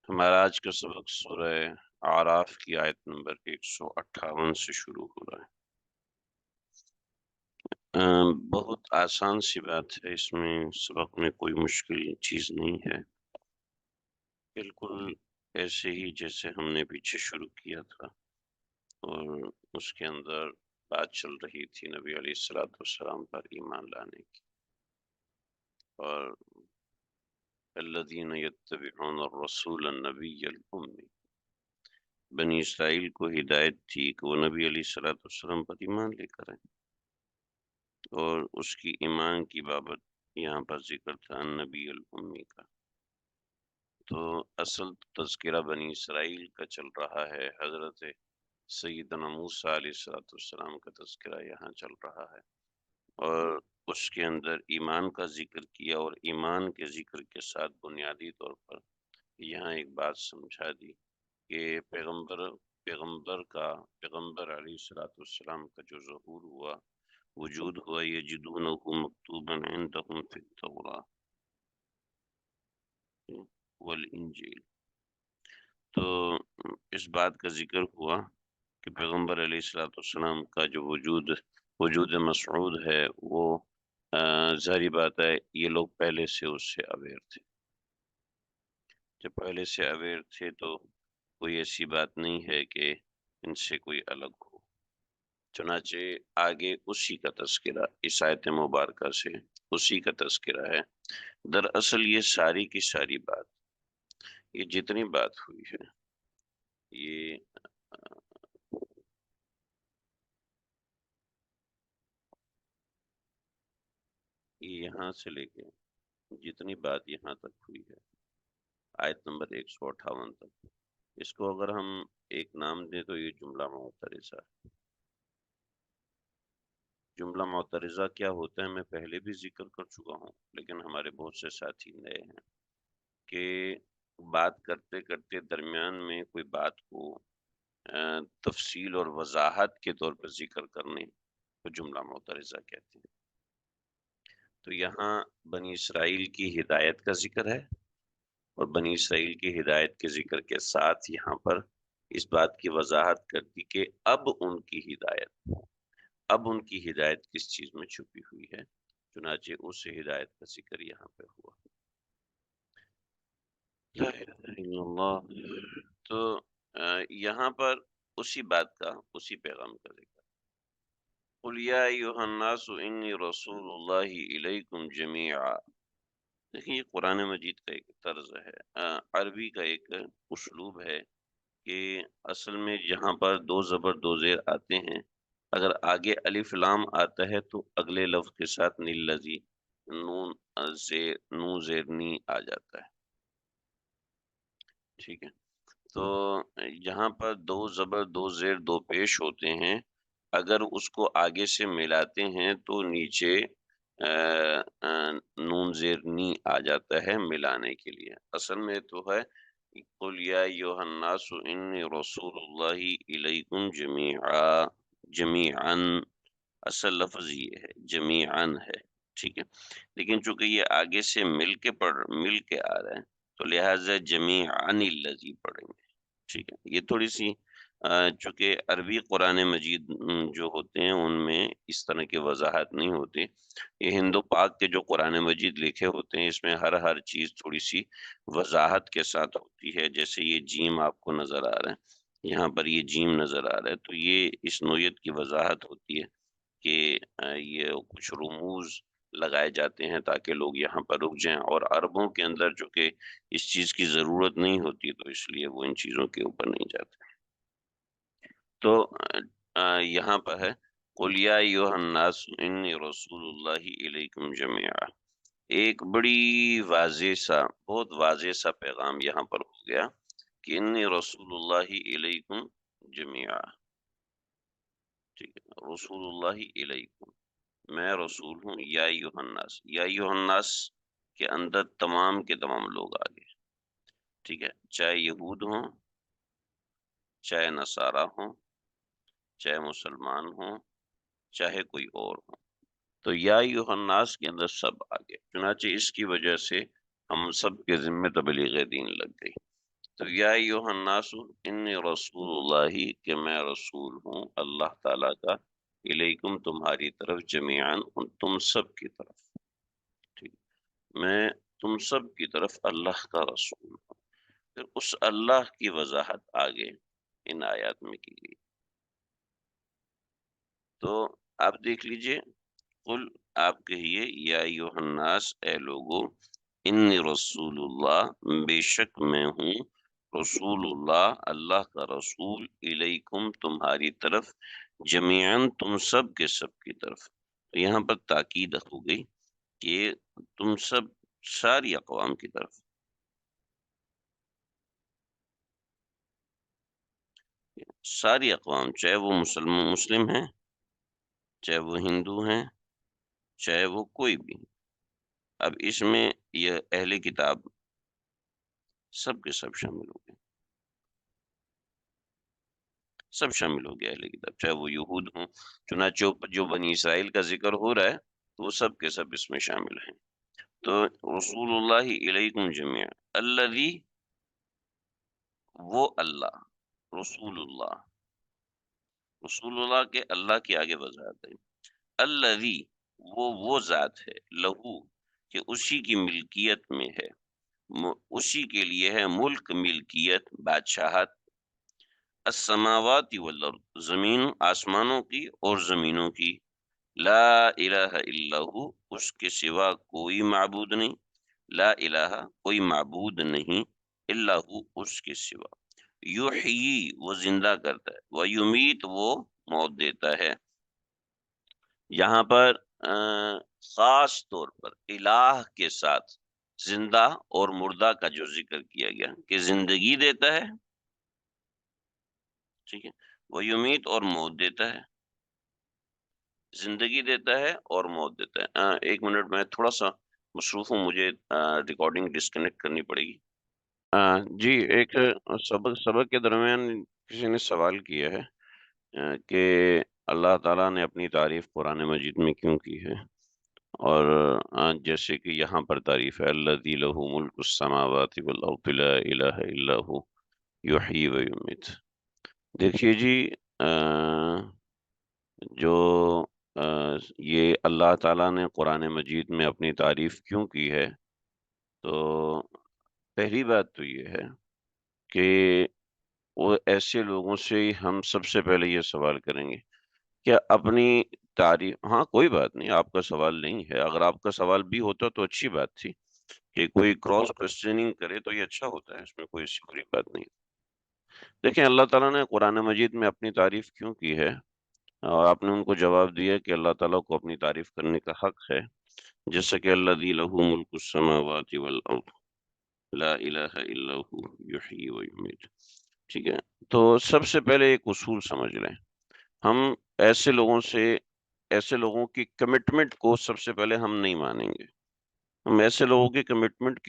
ہمارا آج کا سبق سورہ اعراف کی آیت نمبر 158 سے شروع ہو رہا ہے۔ بہت آسان سی بات ہے، اس میں سبق میں کوئی مشکل چیز نہیں ہے، بالکل ایسے ہی جیسے ہم نے پیچھے شروع کیا تھا، اور اس کے اندر بات چل رہی تھی نبی علیہ الصلوۃ والسلام پر ایمان لانے کی، اور الذین یتبعون الرسول النبی الامی، بنی اسرائیل کو ہدایت تھی کہ وہ نبی علیہ الصلوۃ والسلام پر ایمان لے کر آئیں، اور اس کی ایمان کی بابت یہاں پر ذکر تھا نبی الامی کا۔ تو اصل تذکرہ بنی اسرائیل کا چل رہا ہے، حضرت سیدنا موسیٰ علیہ السلام کا تذکرہ یہاں چل رہا ہے، اور اس کے اندر ایمان کا ذکر کیا، اور ایمان کے ذکر کے ساتھ بنیادی طور پر یہاں ایک بات سمجھا دی کہ پیغمبر علیہ السلام کا جو ظہور ہوا، وجود ہوا، یجدونہ مکتوبا عندہم فی التوراۃ والانجیل، تو اس بات کا ذکر ہوا کہ پیغمبر علیہ السلام کا جو وجود مسعود ہے، وہ ظاہری بات ہے یہ لوگ پہلے سے اس سے اویئر تھے، جب پہلے سے اویئر تھے تو کوئی ایسی بات نہیں ہے کہ ان سے کوئی الگ ہو۔ چنانچہ آگے اسی کا تذکرہ اس آیت مبارکہ سے اسی کا تذکرہ ہے۔ دراصل یہ ساری کی ساری بات، یہ جتنی بات ہوئی ہے، یہ یہاں سے لے کے جتنی بات یہاں تک ہوئی ہے، آیت نمبر 158 تک، اس کو اگر ہم ایک نام دیں تو یہ جملہ معترضہ ہے۔ جملہ معترضہ کیا ہوتا ہے میں پہلے بھی ذکر کر چکا ہوں، لیکن ہمارے بہت سے ساتھی نئے ہیں کہ بات کرتے کرتے درمیان میں کوئی بات کو تفصیل اور وضاحت کے طور پر ذکر کرنے کو جملہ معترضہ کہتے ہیں۔ تو یہاں بنی اسرائیل کی ہدایت کا ذکر ہے، اور بنی اسرائیل کی ہدایت کے ذکر کے ساتھ یہاں پر اس بات کی وضاحت کر دی کہ اب ان کی ہدایت کس چیز میں چھپی ہوئی ہے، چنانچہ اس ہدایت کا ذکر یہاں پہ ہوا۔ لا الہ الا اللہ۔ تو یہاں پر اسی بات کا، اسی پیغام کا ذکر، قل یا ایھا الناس انی رسول اللہ الیکم جمیعا۔ دیکھیں یہ قرآن مجید کا ایک طرز ہے، عربی کا ایک اسلوب ہے کہ اصل میں جہاں پر دو زبر دو زیر آتے ہیں، اگر آگے الف لام آتا ہے تو اگلے لفظ کے ساتھ نیلذی نون زیر نی آ جاتا ہے، ٹھیک ہے۔ تو یہاں پر دو زبر دو زیر دو پیش ہوتے ہیں، اگر اس کو آگے سے ملاتے ہیں تو نیچے نون زیر نی آ جاتا ہے ملانے کے لیے۔ اصل میں تو ہے قل یا ایھا الناس انی رسول اللہ الیکم جمیعا، اصل لفظ یہ ہے، جمیعا ہے، ٹھیک ہے، لیکن چونکہ یہ آگے سے مل کے آ رہا ہے تو لہٰذا جمیعا الذی پڑھیں گے، ٹھیک ہے۔ یہ تھوڑی سی چونکہ عربی قرآن مجید جو ہوتے ہیں ان میں اس طرح کی وضاحت نہیں ہوتی، یہ ہند و پاک کے جو قرآن مجید لکھے ہوتے ہیں اس میں ہر چیز تھوڑی سی وضاحت کے ساتھ ہوتی ہے، جیسے یہ جیم آپ کو نظر آ رہا ہے، یہاں پر یہ جیم نظر آ رہا ہے، تو یہ اس نوعیت کی وضاحت ہوتی ہے کہ یہ کچھ رموز لگائے جاتے ہیں تاکہ لوگ یہاں پر رک جائیں، اور عربوں کے اندر جو کہ اس چیز کی ضرورت نہیں ہوتی تو اس لیے وہ ان چیزوں کے اوپر نہیں جاتے۔ تو یہاں پر ہے قل یا ایھا الناس انی رسول اللہ الیکم جمیعا، ایک بہت واضح سا پیغام یہاں پر ہو گیا کہ انی رسول اللہ الیکم جمیعا، ٹھیک ہے، رسول اللہ الیکم، میں رسول ہوں، یا ایھا الناس، یا ایھا الناس کے اندر تمام کے تمام لوگ آ گئے، ٹھیک ہے، چاہے یہود ہوں، چاہے نصارہ ہوں، چاہے مسلمان ہوں، چاہے کوئی اور ہوں، تو یا ایھا الناس کے اندر سب آ گئے، چنانچہ اس کی وجہ سے ہم سب کے ذمے تبلیغ دین لگ گئی۔ تو یا ایھا الناس انی رسول اللہ، کہ میں رسول ہوں اللہ تعالیٰ کا، الیکم تمہاری طرف، جمیعاً تم سب کی طرف، ٹھیک، میں تم سب کی طرف اللہ کا رسول ہوں۔ پھر اس اللہ کی وضاحت آگے ان آیات میں کی گئی۔ تو آپ دیکھ لیجئے، قل آپ کہیے، یا ایھا الناس اے لوگو، انی رسول اللہ بے شک میں ہوں رسول اللہ اللہ کا رسول، الیکم تمہاری طرف، جمیعاً تم سب کے سب کی طرف۔ تو یہاں پر تاکید ہو گئی کہ تم سب ساری اقوام کی طرف، ساری اقوام، چاہے وہ مسلم ہیں، چاہے وہ ہندو ہیں، چاہے وہ کوئی بھی۔ اب اس میں یہ اہل کتاب سب کے سب شامل ہو گئے، سب شامل ہو گیا اہل کتاب، چاہے وہ یہود ہوں۔ چنانچہ جو بنی اسرائیل کا ذکر ہو رہا ہے تو وہ سب کے سب اس میں شامل ہیں۔ تو رسول اللہ علیکم جمیع، الذی، وہ اللہ، رسول اللہ، رسول اللہ کے اللہ کی آگے وضاحت ہے، الذی، وہ ذات ہے، لہو، کہ اسی کی ملکیت میں ہے، اسی کے لیے ہے ملک، ملکیت، بادشاہت، السماوات والارض، زمین آسمانوں کی اور زمینوں کی، لا الہ الا ہو، اس کے سوا کوئی معبود نہیں، لا الہ، کوئی معبود نہیں، الا ہو، اس کے سوا، یحیی، وہ زندہ کرتا ہے، ویمیت، وہ موت دیتا ہے۔ یہاں پر خاص طور پر الہ کے ساتھ زندہ اور مردہ کا جو ذکر کیا گیا کہ زندگی دیتا ہے، ٹھیک ہے، وہ یمیت، اور موت دیتا ہے، زندگی دیتا ہے اور موت دیتا ہے۔ ایک منٹ، میں تھوڑا سا مصروف ہوں، مجھے ریکارڈنگ ڈسکنیکٹ کرنی پڑے گی۔ جی، ایک سبق کے درمیان کسی نے سوال کیا ہے کہ اللہ تعالیٰ نے اپنی تعریف قرآن مجید میں کیوں کی ہے، اور جیسے کہ یہاں پر تعریف ہے، الذی لہ ملک السماوات والارض لا الہ الا ہو یحیی و یمیت۔ دیکھیے جی، جو یہ اللہ تعالیٰ نے قرآن مجید میں اپنی تعریف کیوں کی ہے، تو پہلی بات تو یہ ہے کہ وہ ایسے لوگوں سے ہم سب سے پہلے یہ سوال کریں گے کہ اپنی تعریف، ہاں کوئی بات نہیں، آپ کا سوال نہیں ہے، اگر آپ کا سوال بھی ہوتا تو اچھی بات تھی، کہ کوئی کراس کوسچننگ کرے تو یہ اچھا ہوتا ہے، اس میں کوئی ایسی بری بات نہیں۔ دیکھیں، اللہ تعالیٰ نے قرآن مجید میں اپنی تعریف کیوں کی ہے، اور آپ نے ان کو جواب دیا کہ اللہ تعالیٰ کو اپنی تعریف کرنے کا حق ہے، جیسا کہ الذی لہ ملک السماوات والارض لا الہ الا ہو یحیی و یمیت، ٹھیک ہے۔ تو سب سے پہلے ایک اصول سمجھ لیں، ہم ایسے لوگوں کی کمٹمنٹ کو سب سے پہلے ہم نہیں مانیں گے، ہم ایسے لوگوں کی کمٹمنٹ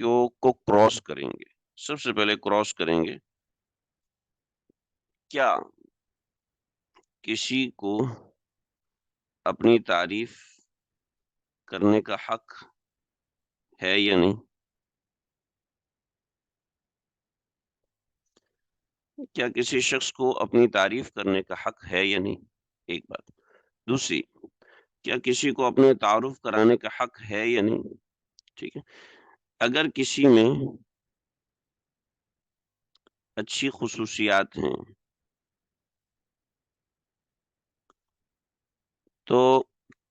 کو کراس کریں گے، سب سے پہلے کراس کریں گے۔ کیا کسی کو اپنی تعریف کرنے کا حق ہے یا نہیں؟ کیا کسی شخص کو اپنی تعریف کرنے کا حق ہے یا نہیں؟ ایک بات۔ دوسری، کیا کسی کو اپنے تعارف کرانے کا حق ہے یا نہیں؟ ٹھیک ہے۔ اگر کسی میں اچھی خصوصیات ہیں تو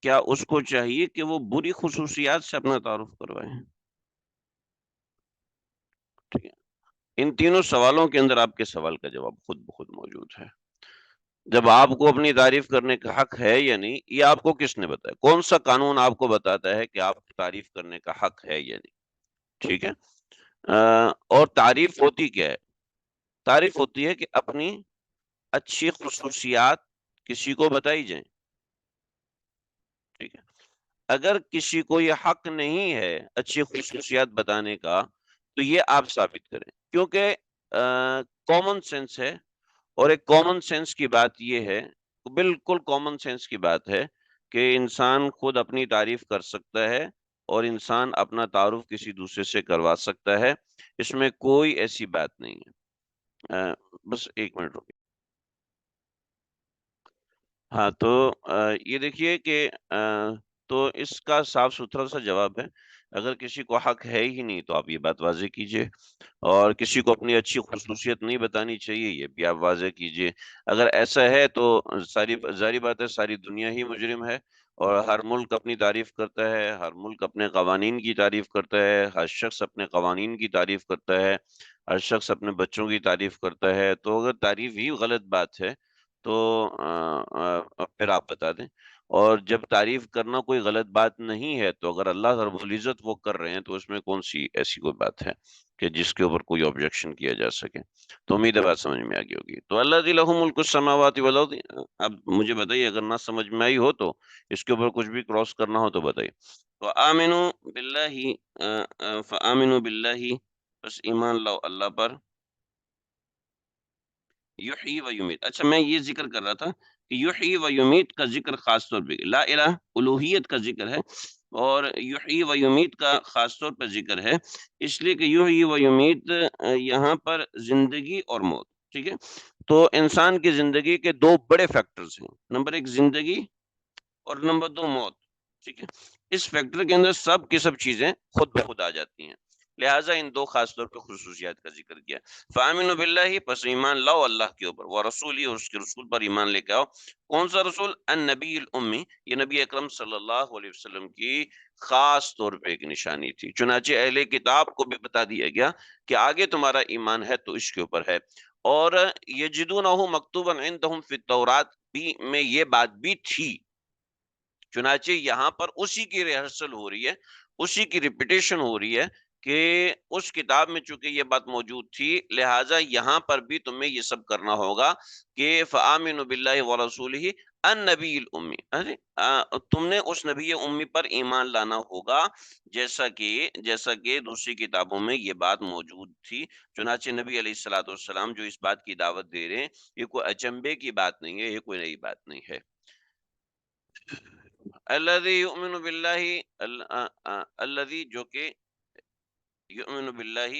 کیا اس کو چاہیے کہ وہ بری خصوصیات سے اپنا تعارف کروائے؟ ٹھیک ہے۔ ان تینوں سوالوں کے اندر آپ کے سوال کا جواب خود بخود موجود ہے۔ جب آپ کو اپنی تعریف کرنے کا حق ہے یا نہیں، یہ آپ کو کس نے بتایا؟ کون سا قانون آپ کو بتاتا ہے کہ آپ کو تعریف کرنے کا حق ہے یا نہیں؟ ٹھیک ہے۔ اور تعریف ہوتی کیا ہے؟ تعریف ہوتی ہے کہ اپنی اچھی خصوصیات کسی کو بتائی جائیں، ٹھیک ہے۔ اگر کسی کو یہ حق نہیں ہے اچھی خصوصیات بتانے کا، تو یہ آپ ثابت کریں، کیونکہ کامن سینس ہے، اور ایک کامن سینس کی بات یہ ہے، بالکل کامن سینس کی بات ہے، کہ انسان خود اپنی تعریف کر سکتا ہے، اور انسان اپنا تعارف کسی دوسرے سے کروا سکتا ہے، اس میں کوئی ایسی بات نہیں ہے۔ بس ایک منٹ رکیے۔ ہاں تو یہ دیکھیے کہ تو اس کا صاف ستھرا سا جواب ہے، اگر کسی کو حق ہے ہی نہیں تو آپ یہ بات واضح کیجئے، اور کسی کو اپنی اچھی خصوصیت نہیں بتانی چاہیے، یہ بھی آپ واضح کیجئے۔ اگر ایسا ہے تو ظاہری بات ہے ساری دنیا ہی مجرم ہے، اور ہر ملک اپنی تعریف کرتا ہے، ہر ملک اپنے قوانین کی تعریف کرتا ہے، ہر شخص اپنے قوانین کی تعریف کرتا ہے، ہر شخص اپنے بچوں کی تعریف کرتا ہے۔ تو اگر تعریف ہی غلط بات ہے تو پھر آپ بتا دیں۔ اور جب تعریف کرنا کوئی غلط بات نہیں ہے تو اگر اللہ رب العزت وہ کر رہے ہیں تو اس میں کون سی ایسی کوئی بات ہے کہ جس کے اوپر کوئی آبجیکشن کیا جا سکے۔ تو امید ہے بات سمجھ میں آ گئی ہوگی۔ تو اللہ ذی لہ ملک السماوات والارض، اب مجھے بتائیے اگر نہ سمجھ میں آئی ہو تو اس کے اوپر کچھ بھی کراس کرنا ہو تو بتائیے۔ تو آمنو باللہ، فآمنو باللہ، بس ایمان لاؤ اللہ پر، یحیی و یمیت۔ اچھا میں یہ ذکر کر رہا تھا کہ یحیی و یمیت کا ذکر خاص طور پہ، لا الہ الوہیت کا ذکر ہے اور یحیی و یمیت کا خاص طور پر ذکر ہے، اس لیے کہ یحیی و یمیت یہاں پر زندگی اور موت، ٹھیک ہے۔ تو انسان کی زندگی کے دو بڑے فیکٹرز ہیں، نمبر ایک زندگی اور نمبر دو موت، ٹھیک ہے۔ اس فیکٹر کے اندر سب کی سب چیزیں خود بخود آ جاتی ہیں، لہٰذا ان دو خاص طور پہ خصوصیات کا ذکر کیا۔ فَآمِنُوا بِاللَّهِ، پس ایمان لاؤ اللہ کے اوپر، وَرَسُولِهِ، اور اس کے رسول پر ایمان لے کے آؤ۔ کون سا رسول؟ النبی الامی، یہ نبی اکرم صلی اللہ علیہ وسلم کی خاص طور پہ ایک نشانی تھی، چنانچہ اہل کتاب کو بھی بتا دیا گیا کہ آگے تمہارا ایمان ہے تو اس کے اوپر ہے۔ اور یجدونہ مکتوبا عندہم فی التورات بھی میں یہ بات بھی تھی، چنانچہ یہاں پر اسی کی ریہرسل ہو رہی ہے، اسی کی ریپیٹیشن ہو رہی ہے کہ اس کتاب میں چونکہ یہ بات موجود تھی، لہٰذا یہاں پر بھی تمہیں یہ سب کرنا ہوگا کہ فَآمِنُوا بِاللَّهِ وَرَسُولِهِ النبی الامی، تم نے اس نبی امی پر ایمان لانا ہوگا، جیسا کہ دوسری کتابوں میں یہ بات موجود تھی۔ چنانچہ نبی علیہ الصلوۃ والسلام جو اس بات کی دعوت دے رہے ہیں، یہ کوئی اچنبے کی بات نہیں ہے، یہ کوئی نئی بات نہیں ہے۔ الذی یؤمن باللہ، الذی جو کہ یؤمن باللہ،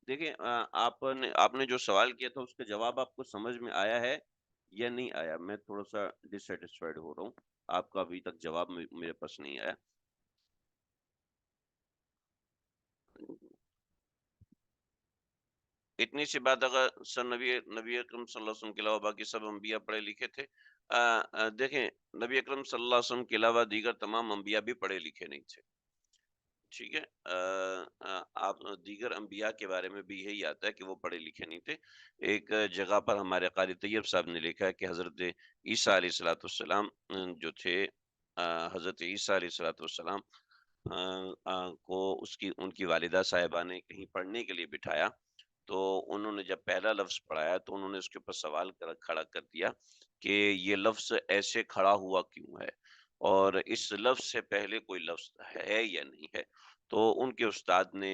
دیکھیں آپ نے جو سوال کیا تھا اس کا جواب آپ کو سمجھ میں آیا ہے یا نہیں آیا؟ میں تھوڑا سا ڈسسیٹسفائیڈ ہو رہا ہوں، آپ کا ابھی تک جواب میرے پاس نہیں آیا۔ اتنی سی بات، اگر سر نبی اکرم صلی اللہ علیہ وسلم کے علاوہ باقی سب انبیاء پڑھے لکھے تھے، دیکھیں نبی اکرم صلی اللہ علیہ وسلم کے علاوہ دیگر تمام انبیاء بھی پڑھے لکھے نہیں تھے، ٹھیک ہے۔ آپ دیگر انبیاء کے بارے میں بھی یہی آتا ہے کہ وہ پڑھے لکھے نہیں تھے۔ ایک جگہ پر ہمارے قاری طیب صاحب نے لکھا ہے کہ حضرت عیسیٰ علیہ الصلوۃ والسلام جو تھے، حضرت عیسیٰ علیہ الصلوۃ والسلام کو ان کی والدہ صاحبہ نے کہیں پڑھنے کے لیے بٹھایا، تو انہوں نے جب پہلا لفظ پڑھایا تو انہوں نے اس کے اوپر سوال کھڑا کر دیا کہ یہ لفظ ایسے کھڑا ہوا کیوں ہے، اور اس لفظ سے پہلے کوئی لفظ ہے یا نہیں ہے؟ تو ان کے استاد نے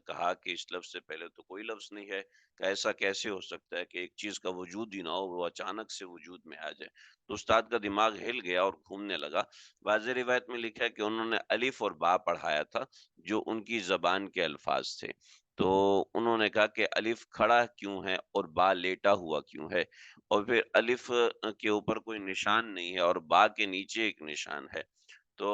کہا کہ اس لفظ سے پہلے تو کوئی لفظ نہیں ہے، کہ ایسا کیسے ہو سکتا ہے کہ ایک چیز کا وجود ہی نہ ہو، وہ اچانک سے وجود میں آ جائے؟ تو استاد کا دماغ ہل گیا اور گھومنے لگا۔ بعض روایت میں لکھا ہے کہ انہوں نے الف اور با پڑھایا تھا جو ان کی زبان کے الفاظ تھے، تو انہوں نے کہا کہ الف کھڑا کیوں ہے اور با لیٹا ہوا کیوں ہے، اور پھر الف کے اوپر کوئی نشان نہیں ہے اور با کے نیچے ایک نشان ہے، تو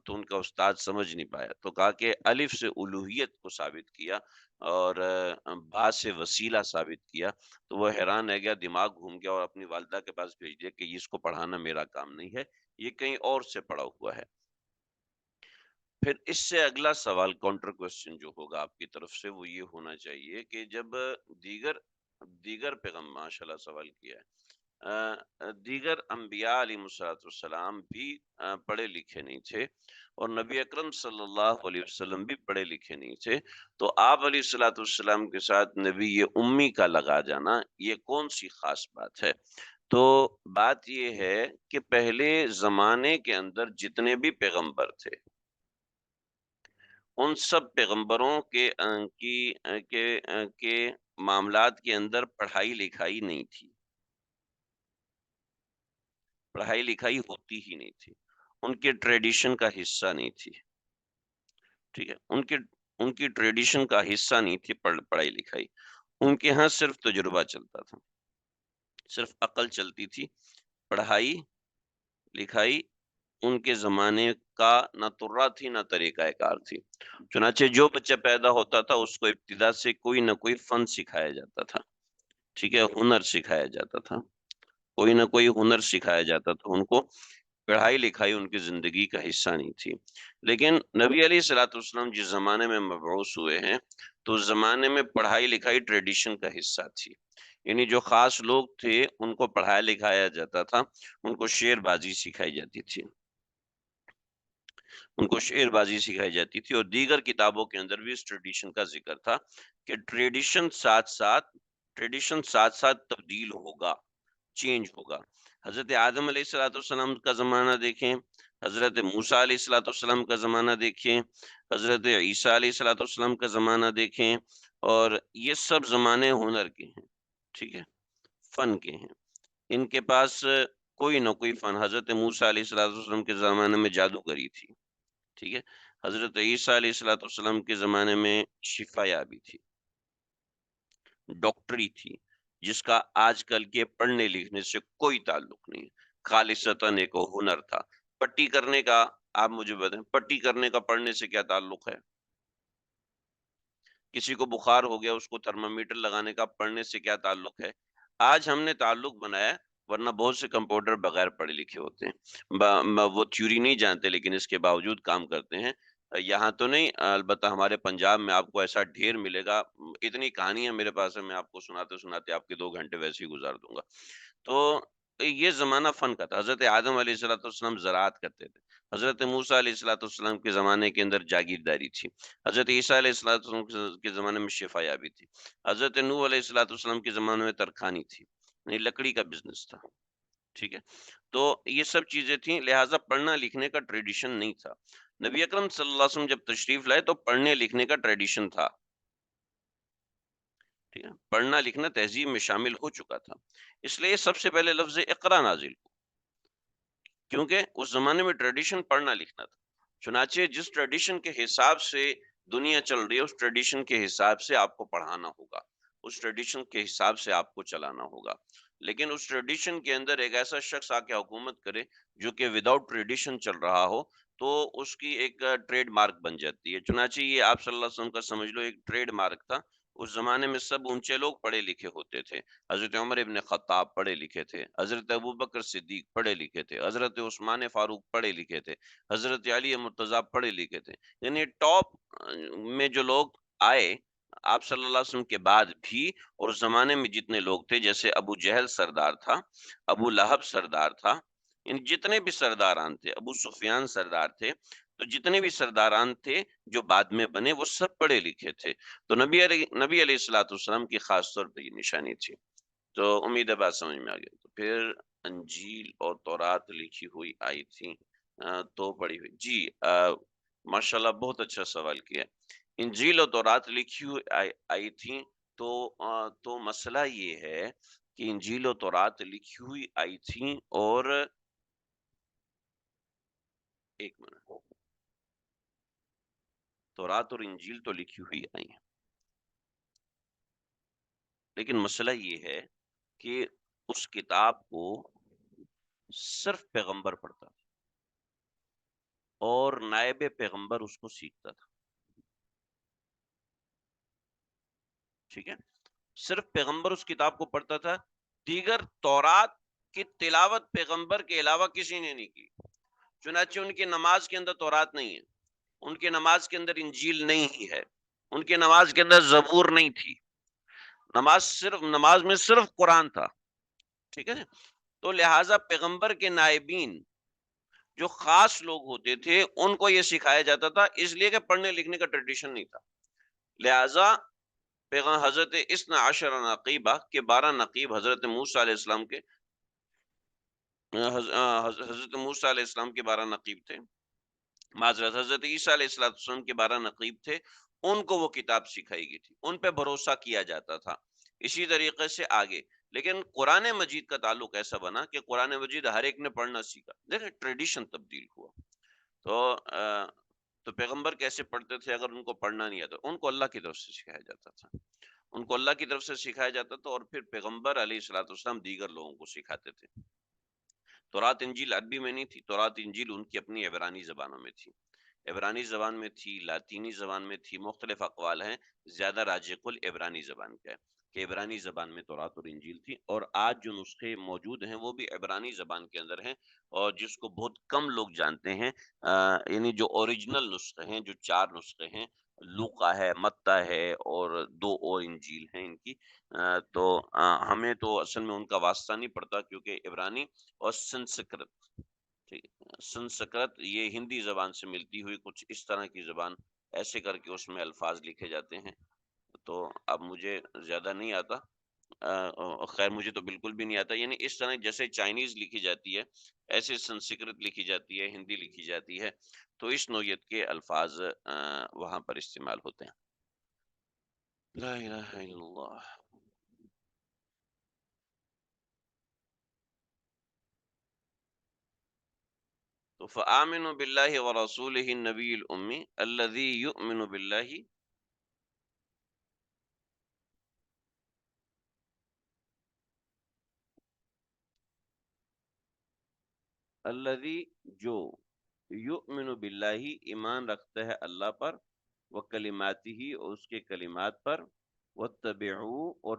ان کا استاد سمجھ نہیں پایا، تو کہا کہ الف سے الوہیت کو ثابت کیا اور با سے وسیلہ ثابت کیا، تو وہ حیران رہ گیا، دماغ گھوم گیا اور اپنی والدہ کے پاس بھیج دیا کہ اس کو پڑھانا میرا کام نہیں ہے، یہ کہیں اور سے پڑھا ہوا ہے۔ پھر اس سے اگلا سوال کاؤنٹر کوশ্چن جو ہوگا آپ کی طرف سے وہ یہ ہونا چاہیے کہ جب دیگر دیگر پیغام، ماشاء اللہ سوال کیا ہے، دیگر انبیاء علیہ الصلوۃ والسلام بھی پڑھے لکھے نہیں تھے اور نبی اکرم صلی اللہ علیہ وسلم بھی پڑھے لکھے نہیں تھے، تو آپ علیہ الصلوۃ والسلام کے ساتھ نبی امی کا لگا جانا یہ کون سی خاص بات ہے؟ تو بات یہ ہے کہ پہلے زمانے کے اندر جتنے بھی پیغمبر تھے، ان سب پیغمبروں کے معاملات کے اندر پڑھائی لکھائی نہیں تھی، پڑھائی لکھائی ہوتی ہی نہیں تھی، ان کے ٹریڈیشن کا حصہ نہیں تھی، ٹھیک ہے۔ ان کی ٹریڈیشن کا حصہ نہیں تھی پڑھائی لکھائی. ان کے ہاں صرف تجربہ چلتا تھا، صرف عقل چلتی تھی. پڑھائی لکھائی ان کے زمانے کا نہ ترا تھی نہ طریقہ کار تھی. چنانچہ جو بچہ پیدا ہوتا تھا اس کو ابتدا سے کوئی نہ کوئی فن سکھایا جاتا تھا، ٹھیک ہے، ہنر سکھایا جاتا تھا، کوئی نہ کوئی ہنر سکھایا جاتا تھا ان کو. پڑھائی لکھائی ان کی زندگی کا حصہ نہیں تھی. لیکن نبی علیہ الصلوۃ والسلام جس زمانے میں مبعوث ہوئے ہیں تو اس زمانے میں پڑھائی لکھائی ٹریڈیشن کا حصہ تھی. یعنی جو خاص لوگ تھے ان کو پڑھایا لکھایا جاتا تھا، ان کو شعر بازی سکھائی جاتی تھی، ان کو شعر بازی سکھائی جاتی تھی. اور دیگر کتابوں کے اندر بھی اس ٹریڈیشن کا ذکر تھا کہ ٹریڈیشن ساتھ ساتھ تبدیل ہوگا، چینج ہوگا. حضرت آدم علیہ الصلوۃ والسلام کا زمانہ دیکھیں، حضرت موسیٰ علیہ الصلوۃ والسلام کا زمانہ دیکھیں، حضرت عیسیٰ علیہ الصلوۃ والسلام کا زمانہ دیکھیں، اور یہ سب زمانے ہنر کے ہیں، ٹھیک ہے، فن کے ہیں. ان کے پاس کوئی نہ کوئی فن. حضرت موسیٰ علیہ الصلوۃ والسلام کے زمانے میں جادوگری تھی، ٹھیک ہے. حضرت عیسیٰ علیہ الصلوۃ والسلام کے زمانے میں شفا یابی تھی، ڈاکٹری تھی، جس کا آج کل کے پڑھنے لکھنے سے کوئی تعلق نہیں. خالصتاً ایک ہنر تھا. پٹی کرنے کا، آپ مجھے بتائیں پٹی کرنے کا پڑھنے سے کیا تعلق ہے؟ کسی کو بخار ہو گیا اس کو تھرمامیٹر لگانے کا پڑھنے سے کیا تعلق ہے؟ آج ہم نے تعلق بنایا، ورنہ بہت سے کمپاؤنڈر بغیر پڑھے لکھے ہوتے ہیں، وہ تھیوری نہیں جانتے لیکن اس کے باوجود کام کرتے ہیں. یہاں تو نہیں، البتہ ہمارے پنجاب میں آپ کو ایسا ڈھیر ملے گا. اتنی کہانیاں میرے پاس ہے، میں آپ کو سناتے سناتے آپ کے 2 گھنٹے ویسے ہی گزار دوں گا. تو یہ زمانہ فن کا تھا. حضرت آدم علیہ الصلوۃ والسلام زراعت کرتے تھے. حضرت موسیٰ علیہ الصلوۃ والسلام کے زمانے کے اندر جاگیرداری تھی. حضرت عیسیٰ علیہ الصلوۃ والسلام کے زمانے میں شفا یابی تھی. حضرت نوح علیہ الصلوۃ والسلام کے زمانے میں ترکھانی تھی، یعنی لکڑی کا بزنس تھا، ٹھیک ہے. تو یہ سب چیزیں تھیں، لہٰذا پڑھنا لکھنے کا ٹریڈیشن نہیں تھا. نبی اکرم صلی اللہ علیہ وسلم جب تشریف لائے تو پڑھنے لکھنے کا ٹریڈیشن تھا، ٹھیک ہے. پڑھنا لکھنا تہذیب میں شامل ہو چکا تھا. اس لیے سب سے پہلے لفظ اقرا نازل ہوا، کیونکہ اس زمانے میں ٹریڈیشن پڑھنا لکھنا تھا. چنانچہ جس ٹریڈیشن کے حساب سے دنیا چل رہی ہے اس ٹریڈیشن کے حساب سے آپ کو پڑھانا ہوگا، اس ٹریڈیشن کے حساب سے آپ کو چلانا ہوگا. لیکن اس ٹریڈیشن کے اندر ایک ایسا شخص آ کے حکومت کرے جو کہ وداؤٹ ٹریڈیشن چل رہا ہو تو اس کی ایک ٹریڈ مارک بن جاتی ہے. چنانچہ یہ آپ صلی اللہ علیہ وسلم کا سمجھ لو ایک ٹریڈ مارک تھا. اس زمانے میں سب اونچے لوگ پڑھے لکھے ہوتے تھے. حضرت عمر ابن خطاب پڑھے لکھے تھے، حضرت ابوبکر صدیق پڑھے لکھے تھے، حضرت عثمان فاروق پڑھے لکھے تھے، حضرت علی مرتضیٰ پڑھے لکھے تھے. یعنی ٹاپ میں جو لوگ آئے آپ صلی اللہ علیہ وسلم کے بعد بھی، اور اس زمانے میں جتنے لوگ تھے، جیسے ابو جہل سردار تھا، ابو لہب سردار تھا، ان جتنے بھی سرداران تھے، ابو سفیان سردار تھے، تو جتنے بھی سرداران تھے جو بعد میں بنے وہ سب پڑھے لکھے تھے. تو نبی علیہ الصلوۃ والسلام کی خاص طور پہ یہ نشانی تھی. تو امید ہے بات سمجھ میں آ گئی. تو پھر انجیل اور تورات لکھی ہوئی آئی تھی، تو پڑھی ہوئی. جی ماشاءاللہ بہت اچھا سوال کیا. انجیل اور تورات لکھی ہوئی آئی تھی، تو مسئلہ یہ ہے کہ انجیل و تورات لکھی ہوئی آئی تھیں، اور ایک منٹ، تورات اور انجیل تو لکھی ہوئی آئی ہیں، لیکن مسئلہ یہ ہے کہ اس کتاب کو صرف پیغمبر پڑھتا تھا اور نائب پیغمبر اس کو سیکھتا تھا، ٹھیک ہے. صرف پیغمبر اس کتاب کو پڑھتا تھا. دیگر تورات کی تلاوت پیغمبر کے علاوہ کسی نے نہیں کی. چنانچہ ان کی نماز کے اندر تورات نہیں ہے، ان کے نماز کے اندر انجیل نہیں ہی ہے، ان کے نماز کے اندر زبور نہیں تھی. نماز میں صرف قرآن تھا، ٹھیک ہے. تو لہٰذا پیغمبر کے نائبین جو خاص لوگ ہوتے تھے ان کو یہ سکھایا جاتا تھا، اس لیے کہ پڑھنے لکھنے کا ٹریڈیشن نہیں تھا. لہٰذا حضرت اسنا عشر نقیبہ کے 12 نقیب حضرت موسیٰ علیہ السلام کے حضرت موسیٰ علیہ السلام کے 12 نقیب تھے، معذرت حضرت عیسیٰ علیہ السلام کے 12 نقیب تھے. ان کو وہ کتاب سکھائی گئی تھی، ان پہ بھروسہ کیا جاتا تھا. اسی طریقے سے آگے لیکن قرآن مجید کا تعلق ایسا بنا کہ قرآن مجید ہر ایک نے پڑھنا سیکھا. دیکھیں ٹریڈیشن تبدیل ہوا. تو تو پیغمبر کیسے پڑھتے تھے اگر ان کو پڑھنا نہیں آتا؟ ان کو اللہ کی طرف سے سکھایا جاتا تھا، ان کو اللہ کی طرف سے سکھایا جاتا تھا، اور پھر پیغمبر علیہ الصلوۃ والسلام دیگر لوگوں کو سکھاتے تھے۔ تورات انجیل عربی میں نہیں تھی، تورات انجیل ان کی اپنی عبرانی زبانوں میں تھی، عبرانی زبان میں تھی، لاطینی زبان میں تھی، مختلف اقوال ہیں، زیادہ راجح قول عبرانی زبان کا ہے کہ عبرانی زبان میں تورات اور انجیل تھی، اور آج جو نسخے موجود ہیں وہ بھی عبرانی زبان کے اندر ہیں، اور جس کو بہت کم لوگ جانتے ہیں، یعنی جو اوریجنل نسخے ہیں، جو 4 نسخے ہیں، لوقا ہے، متی ہے، اور 2 اور انجیل ہیں ان کی، تو ہمیں تو اصل میں ان کا واسطہ نہیں پڑتا، کیونکہ عبرانی اور سنسکرت، ٹھیک ہے، سنسکرت یہ ہندی زبان سے ملتی ہوئی کچھ اس طرح کی زبان، ایسے کر کے اس میں الفاظ لکھے جاتے ہیں، تو اب مجھے زیادہ نہیں آتا، خیر مجھے تو بالکل بھی نہیں آتا، یعنی اس طرح جیسے چائنیز لکھی جاتی ہے ایسے سنسکرت لکھی جاتی ہے، ہندی لکھی جاتی ہے، تو اس نوعیت کے الفاظ وہاں پر استعمال ہوتے ہیں۔ لا الہ الا اللہ۔ تو فآمنوا باللہ ورسولہ النبی الامی الذی یؤمن باللہ، الذی جو یؤمن باللہ ایمان رکھتا ہے اللہ پر، وکلماتہ اور اس کے کلمات پر، واتبعوا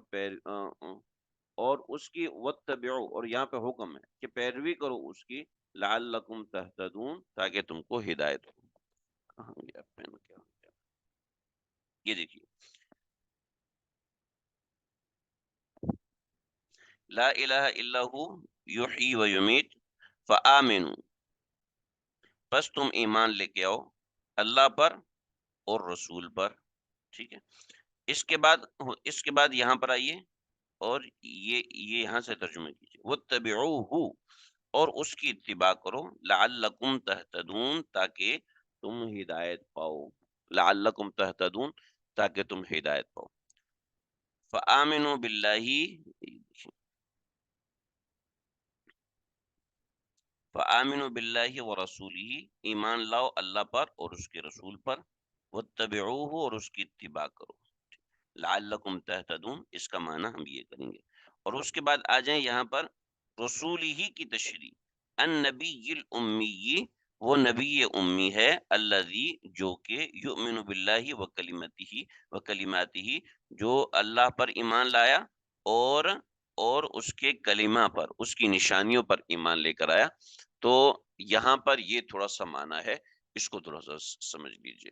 اور اس کی، واتبعوا اور یہاں پہ حکم ہے کہ پیروی کرو اس کی، لعلکم تہتدون تاکہ تم کو ہدایت ہو۔ کہاں گیا پین، کیا ہو گیا؟ یہ دیکھیے، لا الہ الا ہو یحیی و یمیت، فآمنوا بس تم ایمان لے کے آؤ اللہ پر اور رسول پر، ٹھیک ہے، اس کے بعد یہاں پر آئیے، اور یہ یہاں سے ترجمہ کیجیے، واتبعوہ اور اس کی اتباع کرو، لعلکم تہتدون تاکہ تم ہدایت پاؤ، لعلکم تہتدون تاکہ تم ہدایت پاؤ۔ فآمنوا باللہ، فآمنوا باللہ ورسولہ ایمان لاؤ اللہ پر اور اس کے رسول پر، واتبعوہ اور اس کی اتباع کرو، لعلکم تہتدون، اس کا معنی ہم یہ کریں گے، اور اس کے بعد آ جائیں یہاں پر رسول ہی کی تشریح، النبی الامی، وہ نبی امی ہے، الذی جو کہ یؤمن باللہ وکلماتہ جو اللہ پر ایمان لایا، اور اس کے کلمہ پر، اس کی نشانیوں پر ایمان لے کر آیا، تو یہاں پر یہ تھوڑا سا معنی ہے، اس کو تھوڑا سا سمجھ لیجئے۔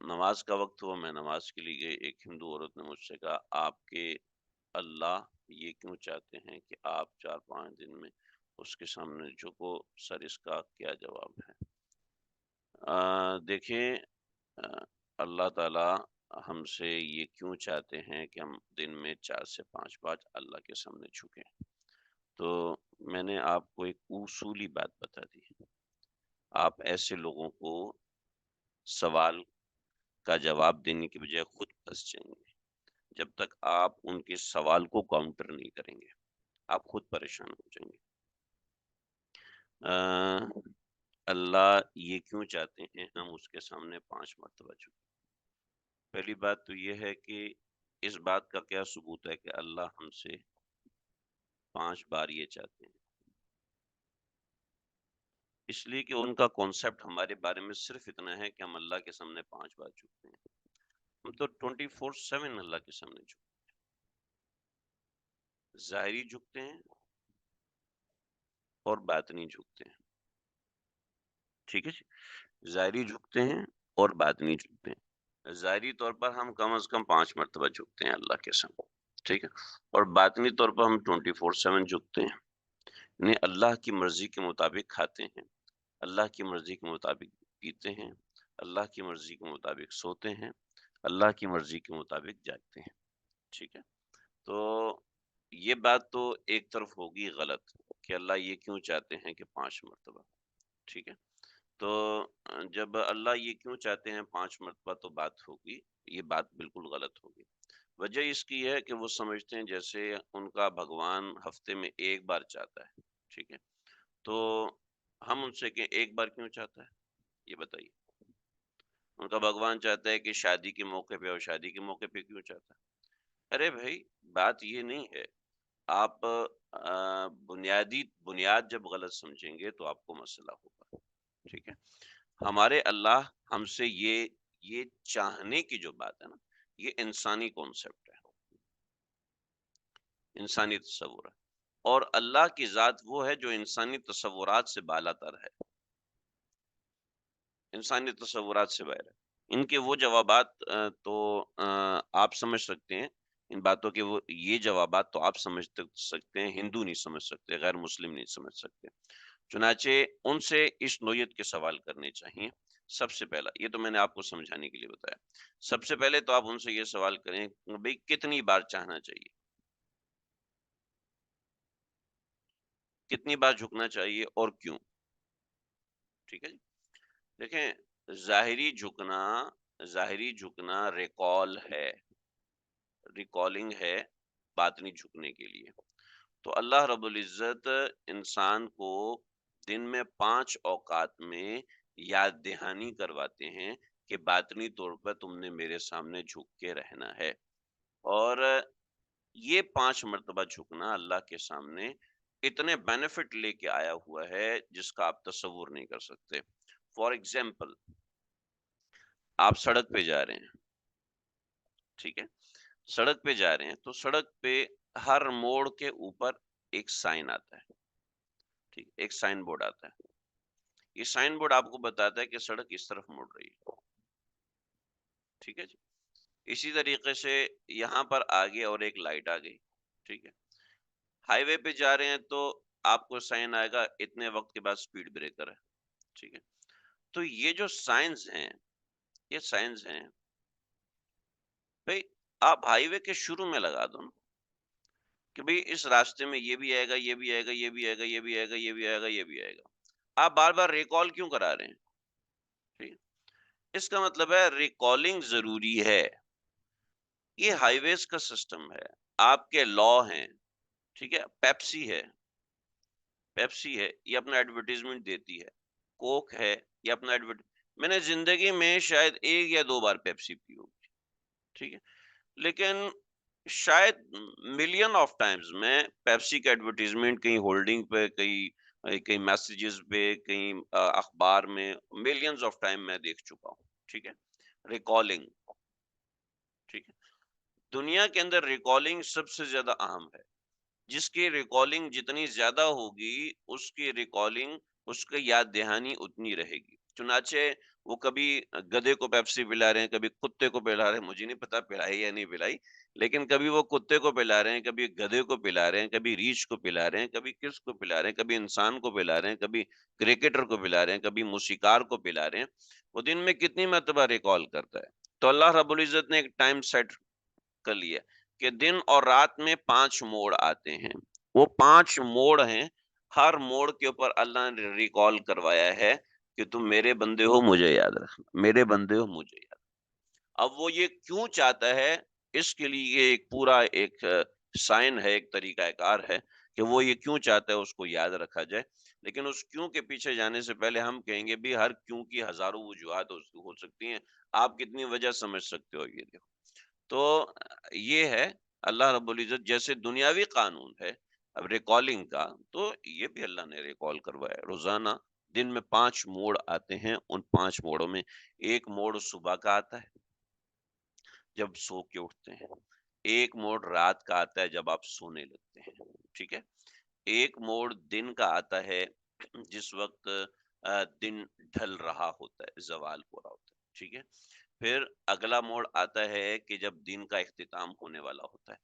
نماز کا وقت ہوا، میں نماز کے لیے گئے، ایک ہندو عورت نے مجھ سے کہا آپ کے اللہ یہ کیوں چاہتے ہیں کہ آپ 4-5 دن میں اس کے سامنے جھکو، سر اس کا کیا جواب ہے؟ دیکھیں، اللہ تعالی ہم سے یہ کیوں چاہتے ہیں کہ ہم دن میں 4 سے 5 بار اللہ کے سامنے جھکیں؟ تو میں نے آپ کو ایک اصولی بات بتا دی، آپ ایسے لوگوں کو سوال کا جواب دینے کے بجائے خود پھنس جائیں گے، جب تک آپ ان کے سوال کو کاؤنٹر نہیں کریں گے آپ خود پریشان ہو جائیں گے۔ اللہ یہ کیوں چاہتے ہیں ہم اس کے سامنے 5 مرتبہ جھکیں؟ پہلی بات تو یہ ہے کہ اس بات کا کیا ثبوت ہے کہ اللہ ہم سے 5 بار یہ چاہتے ہیں؟ اس لیے کہ ان کا کانسیپٹ ہمارے بارے میں صرف اتنا ہے کہ ہم اللہ کے سامنے 5 بار جھکتے ہیں، ہم تو 24/7 اللہ کے سامنے جھکتے ہیں، ظاہری جھکتے ہیں اور باطنی جھکتے ہیں، ٹھیک ہے جی، ظاہری جھکتے ہیں اور باطنی جھکتے ہیں، ظاہری طور پر ہم کم از کم 5 مرتبہ جھکتے ہیں اللہ کے سامنے، ٹھیک ہے، اور باطنی طور پر ہم 24/7 جھکتے ہیں، یعنی اللہ کی مرضی کے مطابق کھاتے ہیں، اللہ کی مرضی کے مطابق پیتے ہیں، اللہ کی مرضی کے مطابق سوتے ہیں، اللہ کی مرضی کے مطابق جاگتے ہیں، ٹھیک ہے، تو یہ بات تو ایک طرف ہوگی غلط کہ اللہ یہ کیوں چاہتے ہیں کہ 5 مرتبہ، ٹھیک ہے، تو جب اللہ یہ کیوں چاہتے ہیں 5 مرتبہ، تو بات ہوگی، یہ بات بالکل غلط ہوگی۔ وجہ اس کی ہے کہ وہ سمجھتے ہیں جیسے ان کا بھگوان ہفتے میں 1 بار چاہتا ہے، ٹھیک ہے، تو ہم ان سے کہ 1 بار کیوں چاہتا ہے؟ یہ بتائیے، ان کا بھگوان چاہتا ہے کہ شادی کے موقع پہ، اور شادی کے موقع پہ کیوں چاہتا ہے؟ ارے بھائی، بات یہ نہیں ہے، آپ بنیاد جب غلط سمجھیں گے تو آپ کو مسئلہ ہوگا، ٹھیک ہے؟ ہمارے اللہ ہم سے یہ چاہنے کی جو بات ہے نا، یہ انسانی کانسیپٹ ہے، انسانی تصور ہے، اور اللہ کی ذات وہ ہے جو انسانی تصورات سے بالا تر ہے، انسانی تصورات سے باہر ہے۔ ان کے وہ جوابات تو آپ سمجھ سکتے ہیں، ان باتوں کے وہ یہ جوابات تو آپ سمجھ سکتے ہیں، ہندو نہیں سمجھ سکتے، غیر مسلم نہیں سمجھ سکتے۔ چنانچہ ان سے اس نوعیت کے سوال کرنے چاہیے۔ سب سے پہلا، یہ تو میں نے آپ کو سمجھانے کے لیے بتایا، سب سے پہلے تو آپ ان سے یہ سوال کریں بھئی کتنی بار چاہنا چاہیے، کتنی بار جھکنا چاہیے اور کیوں؟ ٹھیک ہے جی؟ دیکھیں، ظاہری جھکنا ریکال ہے، ریکالنگ ہے باطنی جھکنے کے لیے۔ تو اللہ رب العزت انسان کو دن میں 5 اوقات میں یاد دہانی کرواتے ہیں کہ باطنی طور پر تم نے میرے سامنے جھک کے رہنا ہے، اور یہ 5 مرتبہ جھکنا اللہ کے سامنے اتنے بینیفٹ لے کے آیا ہوا ہے جس کا آپ تصور نہیں کر سکتے۔ فار ایگزامپل، آپ سڑک پہ جا رہے ہیں، ٹھیک ہے؟ سڑک پہ جا رہے ہیں تو سڑک پہ ہر موڑ کے اوپر ایک سائن آتا ہے، ٹھیک، ایک سائن بورڈ آتا ہے۔ یہ سائن بورڈ آپ کو بتاتا ہے کہ سڑک اس طرف مڑ رہی ہے، ٹھیک ہے جی؟ اسی طریقے سے یہاں پر آگے اور ایک لائٹ آ گئی، ٹھیک ہے؟ ہائی وے پہ جا رہے ہیں تو آپ کو سائن آئے گا اتنے وقت کے بعد سپیڈ بریکر ہے، ٹھیک ہے؟ تو یہ جو سائنز ہیں، یہ سائنز ہیں بھئی، آپ ہائی وے کے شروع میں لگا دو نا کہ بھئی اس راستے میں یہ بھی آئے گا، یہ بھی آئے گا، یہ بھی آئے گا، یہ بھی آئے گا، یہ بھی آئے گا، یہ بھی آئے گا۔ آپ بار بار ریکال کیوں کرا رہے ہیں؟ ٹھیک ہے؟ اس کا مطلب ہے ریکالنگ ضروری ہے۔ یہ ہائی ویز کا سسٹم ہے، آپ کے لا ہیں، ٹھیک ہے؟ پیپسی ہے، یہ اپنا ایڈورٹیزمنٹ دیتی ہے۔ کوک ہے، یہ اپنا میں نے زندگی میں شاید 1 یا 2 بار پیپسی پی ہوگی، ٹھیک ہے؟ لیکن شاید ملین آف ٹائمز میں پیپسی کا ایڈورٹیزمنٹ کہیں ہولڈنگ پہ، کہیں میسیجز پہ، کہیں اخبار میں ملینز آف ٹائم میں دیکھ چکا ہوں، ٹھیک ہے؟ ریکالنگ، ٹھیک ہے؟ دنیا کے اندر ریکالنگ سب سے زیادہ اہم ہے۔ جس کی ریکالنگ جتنی زیادہ ہوگی، اس کی ریکالنگ، اس کی یاد دہانی اتنی رہے گی۔ چنانچہ وہ کبھی گدھے کو پیپسی پلا رہے ہیں، کبھی کتے کو پلا رہے ہیں، مجھے نہیں پتا پلائی یا نہیں پلائی، لیکن کبھی وہ کتے کو پلا رہے ہیں، کبھی گدھے کو پلا رہے ہیں، کبھی ریچھ کو پلا رہے ہیں، کبھی کس کو پلا رہے ہیں، کبھی انسان کو پلا رہے ہیں، کبھی کرکٹر کو پلا رہے ہیں، کبھی موسیقار کو پلا رہے ہیں۔ وہ دن میں کتنی مرتبہ ریکال کرتا ہے؟ تو اللہ رب العزت نے ایک ٹائم سیٹ کر لیا کہ دن اور رات میں 5 موڑ آتے ہیں، وہ 5 موڑ ہیں، ہر موڑ کے اوپر اللہ نے ریکال کروایا ہے کہ تم میرے بندے ہو، مجھے یاد رکھنا، میرے بندے ہو، مجھے یاد۔ اب وہ یہ کیوں چاہتا ہے، اس کے لیے یہ ایک پورا ایک سائن ہے، ایک طریقہ کار ہے کہ وہ یہ کیوں چاہتا ہے اس کو یاد رکھا جائے۔ لیکن اس کیوں کے پیچھے جانے سے پہلے ہم کہیں گے بھی ہر کیوں کی ہزاروں وجوہات ہو سکتی ہیں، آپ کتنی وجہ سمجھ سکتے ہو، یہ دیکھو۔ تو یہ ہے اللہ رب العزت، جیسے دنیاوی قانون ہے اب ریکالنگ کا، تو یہ بھی اللہ نے ریکال کروایا ہے۔ روزانہ دن میں 5 موڑ آتے ہیں، ان 5 موڑوں میں ایک موڑ صبح کا آتا ہے جب سو کے اٹھتے ہیں، ایک موڑ رات کا آتا ہے جب آپ سونے لگتے ہیں، ٹھیک ہے؟ ایک موڑ دن کا آتا ہے جس وقت دن ڈھل رہا ہوتا ہے، زوال ہو رہا ہوتا ہے، ٹھیک ہے؟ پھر اگلا موڑ آتا ہے کہ جب دن کا اختتام ہونے والا ہوتا ہے،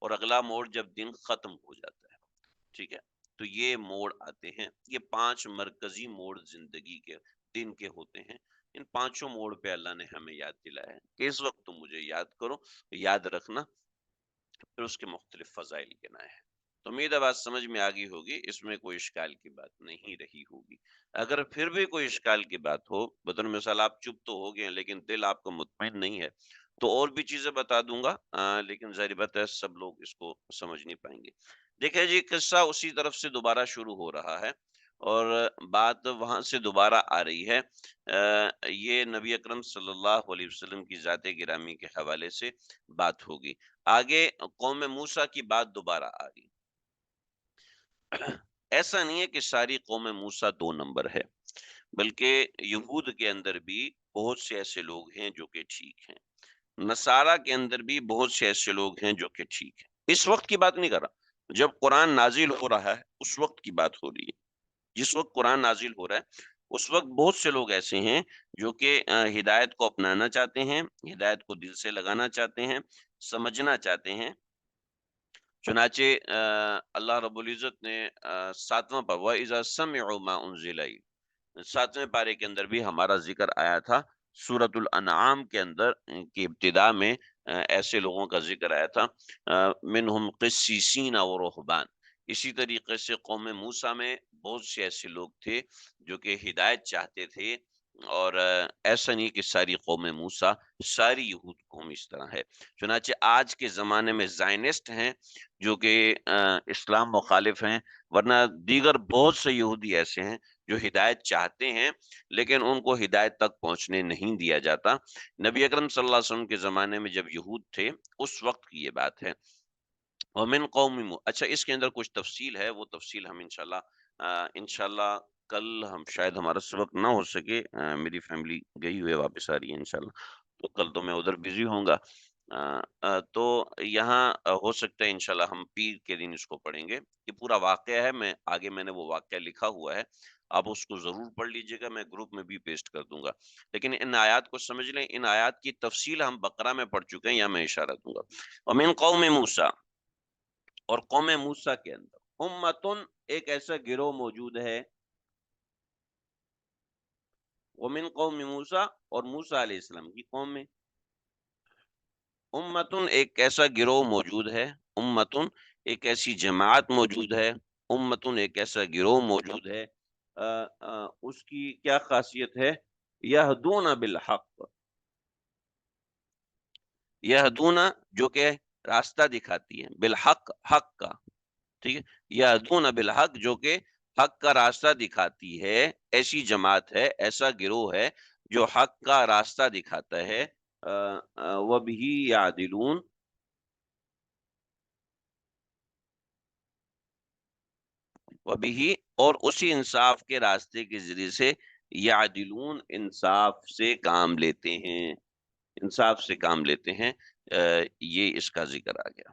اور اگلا موڑ جب دن ختم ہو جاتا ہے، ٹھیک ہے؟ تو یہ موڑ آتے ہیں، یہ 5 مرکزی موڑ زندگی کے دن کے ہوتے ہیں۔ ان 5 موڑ پہ اللہ نے ہمیں یاد دلایا ہے کہ اس وقت تم مجھے یاد کرو، یاد رکھنا، پھر اس کے مختلف فضائل گنائے ہیں۔ تو امید ہے بات سمجھ میں آ گئی ہوگی، اس میں کوئی اشکال کی بات نہیں رہی ہوگی۔ اگر پھر بھی کوئی اشکال کی بات ہو، بطور مثال آپ چپ تو ہو گئے ہیں لیکن دل آپ کا مطمئن نہیں ہے، تو اور بھی چیزیں بتا دوں گا، لیکن ظاہر بات ہے سب لوگ اس کو سمجھ نہیں پائیں گے۔ دیکھیں جی، قصہ اسی طرف سے دوبارہ شروع ہو رہا ہے۔ اور بات وہاں سے دوبارہ آ رہی ہے، یہ نبی اکرم صلی اللہ علیہ وسلم کی ذات گرامی کے حوالے سے بات ہوگی۔ آگے قوم موسیٰ کی بات دوبارہ آ رہی۔ ایسا نہیں ہے کہ ساری قوم موسیٰ دو نمبر ہے، بلکہ یہود کے اندر بھی بہت سے ایسے لوگ ہیں جو کہ ٹھیک ہیں، نصارہ کے اندر بھی بہت سے ایسے لوگ ہیں جو کہ ٹھیک ہیں۔ اس وقت کی بات نہیں کر رہا، جب قرآن نازل ہو رہا ہے اس وقت کی بات ہو رہی ہے۔ جس وقت قرآن نازل ہو رہا ہے اس وقت بہت سے لوگ ایسے ہیں جو کہ ہدایت کو اپنانا چاہتے ہیں، ہدایت کو دل سے لگانا چاہتے ہیں، سمجھنا چاہتے ہیں۔ چنانچہ اللہ رب العزت نے 7واں پارہ وَإِذَا سَمِعُوا مَا أُنزِلَ إِلَيْهِ، 7ویں پارے کے اندر بھی ہمارا ذکر آیا تھا۔ سورۃ الانعام کے اندر کی ابتدا میں ایسے لوگوں کا ذکر آیا تھا، منہم قسیسین و رہبان۔ اسی طریقے سے قوم موسیٰ میں بہت سے ایسے لوگ تھے جو کہ ہدایت چاہتے تھے، اور ایسا نہیں کہ ساری قوم موسیٰ، ساری یہود قوم اس طرح ہے۔ چنانچہ آج کے زمانے میں زائنسٹ ہیں جو کہ اسلام مخالف ہیں، ورنہ دیگر بہت سے یہودی ایسے ہیں جو ہدایت چاہتے ہیں لیکن ان کو ہدایت تک پہنچنے نہیں دیا جاتا۔ نبی اکرم صلی اللہ علیہ وسلم کے زمانے میں جب یہود تھے اس وقت کی یہ بات ہے۔ ومن قوم اچھا، اس کے اندر کچھ تفصیل ہے، وہ تفصیل ہم انشاءاللہ کل ہم شاید ہمارا سبق نہ ہو سکے، میری فیملی گئی ہوئے واپس آ رہی ہے انشاءاللہ، تو کل تو میں ادھر بزی ہوں گا۔ تو یہاں ہو سکتا ہے انشاءاللہ ہم پیر کے دن اس کو پڑھیں گے۔ یہ پورا واقعہ ہے، میں نے وہ واقعہ لکھا ہوا ہے، آپ اس کو ضرور پڑھ لیجئے گا، میں گروپ میں بھی پیسٹ کر دوں گا۔ لیکن ان آیات کو سمجھ لیں، ان آیات کی تفصیل ہم بقرہ میں پڑھ چکے ہیں، یا میں اشارہ دوں گا۔ ومن قوم موسیٰ، اور قوم موسیٰ کے اندر امتن، ایک ایسا گروہ موجود ہے، ومن قوم موسیٰ، اور موسیٰ علیہ السلام کی قوم میں، امتن ایک ایسا گروہ موجود ہے، امتن ایک ایسی جماعت موجود ہے، امتن ایک ایسا گروہ موجود ہے، اس کی کیا خاصیت ہے؟ یہدون بالحق، یہدون جو کہ راستہ دکھاتی ہے، بالحق حق کا، ٹھیک ہے، یہدون بالحق جو کہ حق کا راستہ دکھاتی ہے، ایسی جماعت ہے، ایسا گروہ ہے جو حق کا راستہ دکھاتا ہے۔ وَبِهِ يَعْدِلُونَ، وَبِهِ اور اسی انصاف کے راستے کے ذریعے سے، یعدلون انصاف سے کام لیتے ہیں، انصاف سے کام لیتے ہیں۔ یہ اس کا ذکر آ گیا۔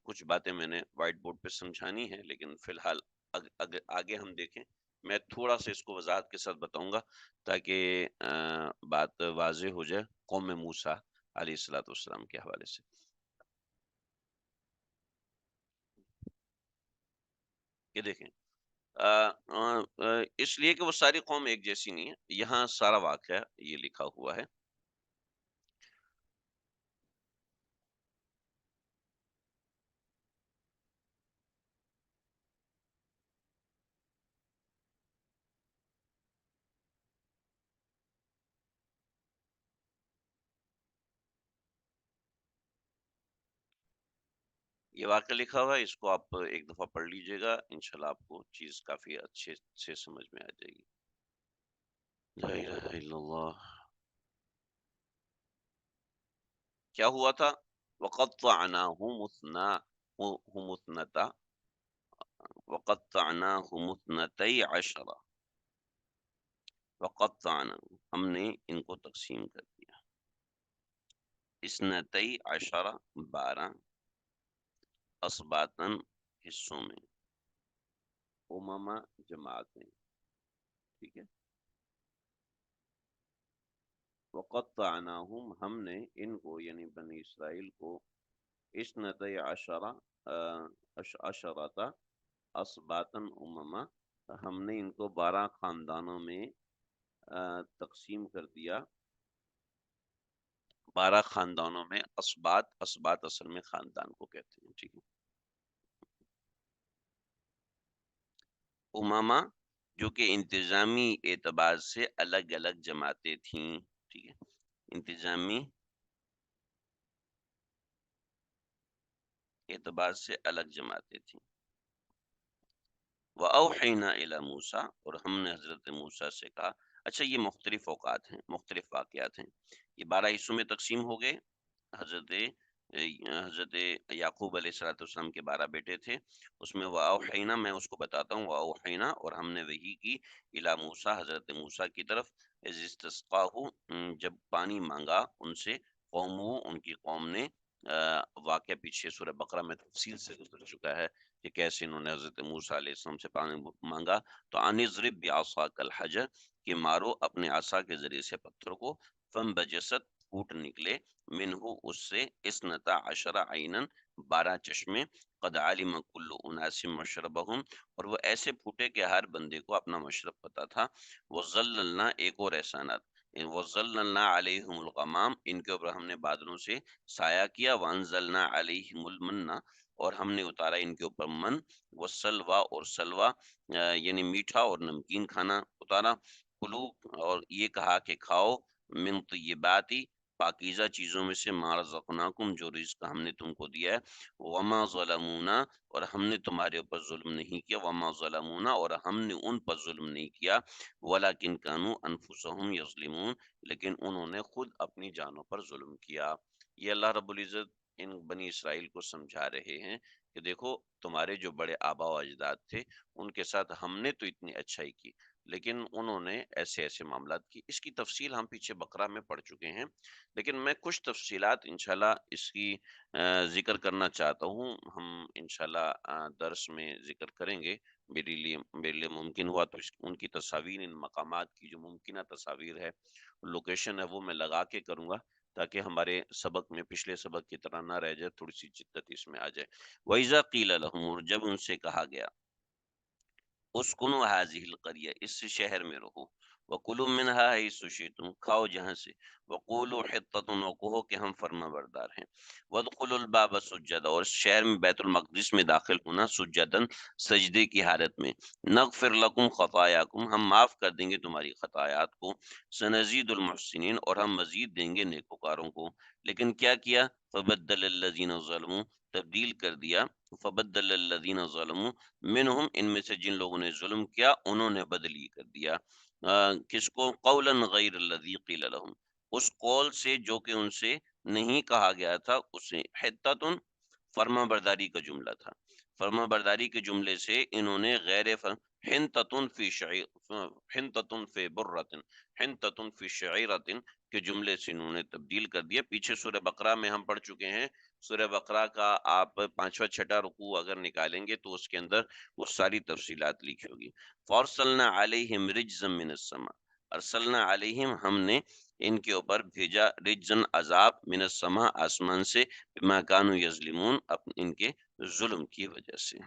کچھ باتیں میں نے وائٹ بورڈ پہ سمجھانی ہے، لیکن فی الحال اگر آگے ہم دیکھیں، میں تھوڑا سا اس کو وضاحت کے ساتھ بتاؤں گا تاکہ بات واضح ہو جائے قوم موسیٰ علیہ الصلوۃ والسلام کے حوالے سے۔ یہ دیکھیں، اس لیے کہ وہ ساری قوم ایک جیسی نہیں ہے، یہاں سارا واقعہ یہ لکھا ہوا ہے۔ یہ واقعہ لکھا ہوا ہے، اس کو آپ ایک دفعہ پڑھ لیجئے گا، انشاءاللہ آپ کو چیز کافی اچھے سے سمجھ میں آ جائے گی۔ لا الہ الا اللہ۔ کیا ہوا تھا؟ وَقَطَّعْنَاهُمُ اثْنَتَا، وَقَطَّعْنَاهُمُ اثْنَتَيْ عَشْرَ، وَقَطَّعْنَاهُمْ ہم نے ان کو تقسیم کر دیا، اثنتئی عشرہ 12، اسباطن حصوں میں، امما جماعتیں، ٹھیک ہے۔ وقطعناہم ہم نے ان کو یعنی بنی اسرائیل کو، اثنتی عشرہ عشرتا اسباطن امما، ہم نے ان کو 12 خاندانوں میں تقسیم کر دیا، 12 خاندانوں میں، اسباط، اسباط اصل میں خاندان کو کہتے ہیں، ٹھیک ہے۔ امما جو کہ انتظامی اعتبار سے الگ الگ جماعتیں تھیں، ٹھیک ہے، انتظامی اعتبار سے الگ جماعتیں تھیں۔ وَأَوْحَيْنَا إِلَى موسیٰ، اور ہم نے حضرت موسیٰ سے کہا۔ اچھا، یہ مختلف اوقات ہیں، مختلف واقعات ہیں، یہ 12 حصوں میں تقسیم ہو گئے۔ حضرت حضرت یعقوب علیہ السلام کے 12 بیٹے تھے، اس میں وَأَوْحَيْنَا، میں اس کو بتاتا ہوں، وَأَوْحَيْنَا، اور ہم نے وحی کی، إِلَى موسیٰ، حضرت موسیٰ کی طرف، إِذِ اسْتَسْقَاهُ، جب پانی مانگا ان سے، قومہ، ان کی قوم نے۔ واقعہ پیچھے سورہ بقرہ میں تفصیل سے گزر چکا ہے کہ کیسے انہوں نے حضرت موسیٰ علیہ السلام سے پانی مانگا، تو ان اضرب بعصاک الحجر، کہ مارو اپنے عصا کے ذریعے سے پتھر کو، فانبجست، پھوٹ نکلے، منہ، اس سے، اثنتا عشر عینا، 12 چشمے، قد علم کل اناس مشربہم، اور وہ ایسے پھوٹے کہ ہر بندے کو اپنا مشرب پتا تھا۔ وظللنا، ایک اور احسانات، وظللنا علیہم الغمام، ان کے اوپر ہم نے بادلوں سے سایہ کیا، وانزلنا علیہم المن، اور ہم نے اتارا ان کے اوپر من، والسلویٰ، اور سلویٰ، یعنی میٹھا اور نمکین کھانا اتارا، کلو، اور یہ کہا کہ کھاؤ، من طیباتی، پاکیزہ چیزوں میں سے، ما رزقناکم، جو رزق ہم نے تم کو دیا ہے، وما ظلمونا، اور ہم نے تمہارے اوپر ظلم نہیں کیا، وما ظلمونا، اور ہم نے ان پر ظلم نہیں کیا، ولکن کانوا انفسہم یظلمون، لیکن انہوں نے خود اپنی جانوں پر ظلم کیا۔ یہ اللہ رب العزت ان بنی اسرائیل کو سمجھا رہے ہیں کہ دیکھو، تمہارے جو بڑے آبا و اجداد تھے، ان کے ساتھ ہم نے تو اتنی اچھائی کی، لیکن انہوں نے ایسے ایسے معاملات کی۔ اس کی تفصیل ہم پیچھے بقرہ میں پڑھ چکے ہیں، لیکن میں کچھ تفصیلات انشاءاللہ اس کی ذکر کرنا چاہتا ہوں، ہم انشاءاللہ درس میں ذکر کریں گے۔ میرے لیے ممکن ہوا تو ان کی تصاویر، ان مقامات کی جو ممکنہ تصاویر ہے، لوکیشن ہے، وہ میں لگا کے کروں گا، تاکہ ہمارے سبق میں، پچھلے سبق کی طرح نہ رہ جائے، تھوڑی سی جدت اس میں آ جائے۔ وَإِذَا قِيلَ لَهُمْ، اور جب ان سے کہا گیا، اسکنوا هذه القریہ، اس شہر میں رہو، وکلوا منها حیث شئتم، کھاؤ جہاں سے، وقولوا حطۃ، اور کہو کہ ہم فرما بردار ہیں، وادخلوا الباب سجدا، اور اس شہر میں بیت المقدس میں داخل ہونا، سجدا، سجدے کی حالت میں، نغفر لکم خطایاکم، ہم معاف کر دیں گے تمہاری خطایات کو، سنزید المحسنین، اور ہم مزید دیں گے نیکوکاروں کو۔ لیکن کیا کیا، فبدل الذین ظلموا، تبدیل کر دیا، فبدل الذین ظلموا منہم، ان میں سے جن لوگوں نے ظلم کیا، انہوں نے بدل یہ کر دیا، کس کو، قولا غیر الذی قیل لہم، اس قول سے جو کہ ان سے نہیں کہا گیا تھا، اسے، حتۃ، فرما برداری کا جملہ تھا، فرما برداری کے جملے سے انہوں نے حنتۃ فی حنتۃ فی برۃ، حنتۃ فی شعیرۃ کے جملے سے انہوں نے تبدیل کر دیا۔ پیچھے سورہ بقرہ میں ہم پڑھ چکے ہیں، سورہ بقرہ کا آپ 5واں 6واں رکوع اگر نکالیں گے تو اس کے اندر وہ ساری تفصیلات لکھی ہوگی۔ فَأَرْسَلْنَا عَلَيْهِمْ رِجْزًا مِّنَ السَّمَاءِ، ارسلنا علیہم، ہم نے ان کے اوپر بھیجا، رجزن، عذاب، من السماء، آسمان سے، بما كانوا یظلمون، ان کے ظلم کی وجہ سے۔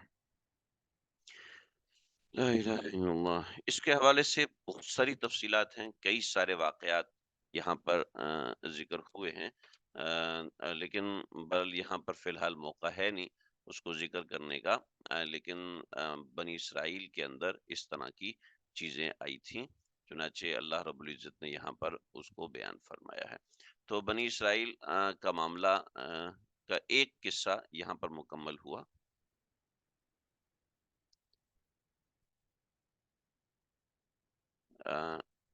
لا الہ الا اللہ، اس کے حوالے سے بہت ساری تفصیلات ہیں، کئی سارے واقعات یہاں پر ذکر ہوئے ہیں، لیکن بل یہاں پر فی الحال موقع ہے نہیں اس کو ذکر کرنے کا، لیکن بنی اسرائیل کے اندر اس طرح کی چیزیں آئی تھیں، چنانچہ اللہ رب العزت نے یہاں پر اس کو بیان فرمایا ہے۔ تو بنی اسرائیل کا معاملہ کا ایک قصہ یہاں پر مکمل ہوا۔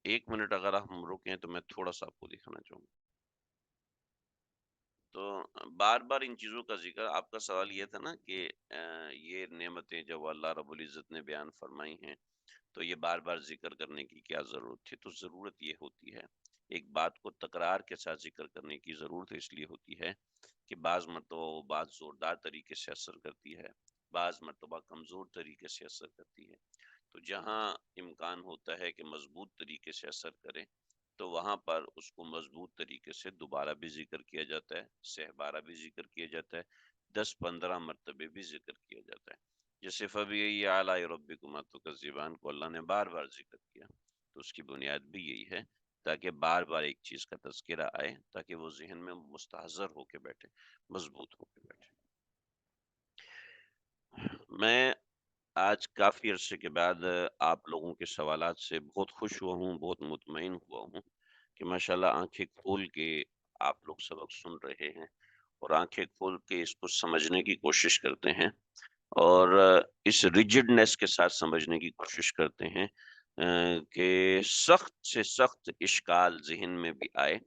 ایک منٹ اگر ہم رکیں تو میں تھوڑا سا آپ کو دکھانا چاہوں گا۔ تو بار بار ان چیزوں کا ذکر، آپ کا سوال یہ تھا نا کہ یہ نعمتیں جب اللہ رب العزت نے بیان فرمائی ہیں تو یہ بار بار ذکر کرنے کی کیا ضرورت تھی؟ تو ضرورت یہ ہوتی ہے، ایک بات کو تکرار کے ساتھ ذکر کرنے کی ضرورت اس لیے ہوتی ہے کہ بعض مرتبہ وہ بات زوردار طریقے سے اثر کرتی ہے، بعض مرتبہ کمزور طریقے سے اثر کرتی ہے، تو جہاں امکان ہوتا ہے کہ مضبوط طریقے سے اثر کرے تو وہاں پر اس کو مضبوط طریقے سے دوبارہ بھی ذکر کیا جاتا ہے، سہ بارہ بھی ذکر کیا جاتا ہے، 10-15 مرتبے بھی ذکر کیا جاتا ہے۔ جیسے فَبِأَيِّ آلَاءِ رَبِّكُمَا تُكَذِّبَانِ کو اللہ نے بار بار ذکر کیا، تو اس کی بنیاد بھی یہی ہے تاکہ بار بار ایک چیز کا تذکرہ آئے، تاکہ وہ ذہن میں مستحضر ہو کے بیٹھے، مضبوط ہو کے بیٹھے۔ میں آج کافی عرصے کے بعد آپ لوگوں کے سوالات سے بہت خوش ہوا ہوں، بہت مطمئن ہوا ہوں کہ ماشاءاللہ آنکھیں کھول کے آپ لوگ سبق سن رہے ہیں، اور آنکھیں کھول کے اس کو سمجھنے کی کوشش کرتے ہیں اور اس ریجڈنس کے ساتھ سمجھنے کی کوشش کرتے ہیں کہ سخت سے سخت اشکال ذہن میں بھی آئے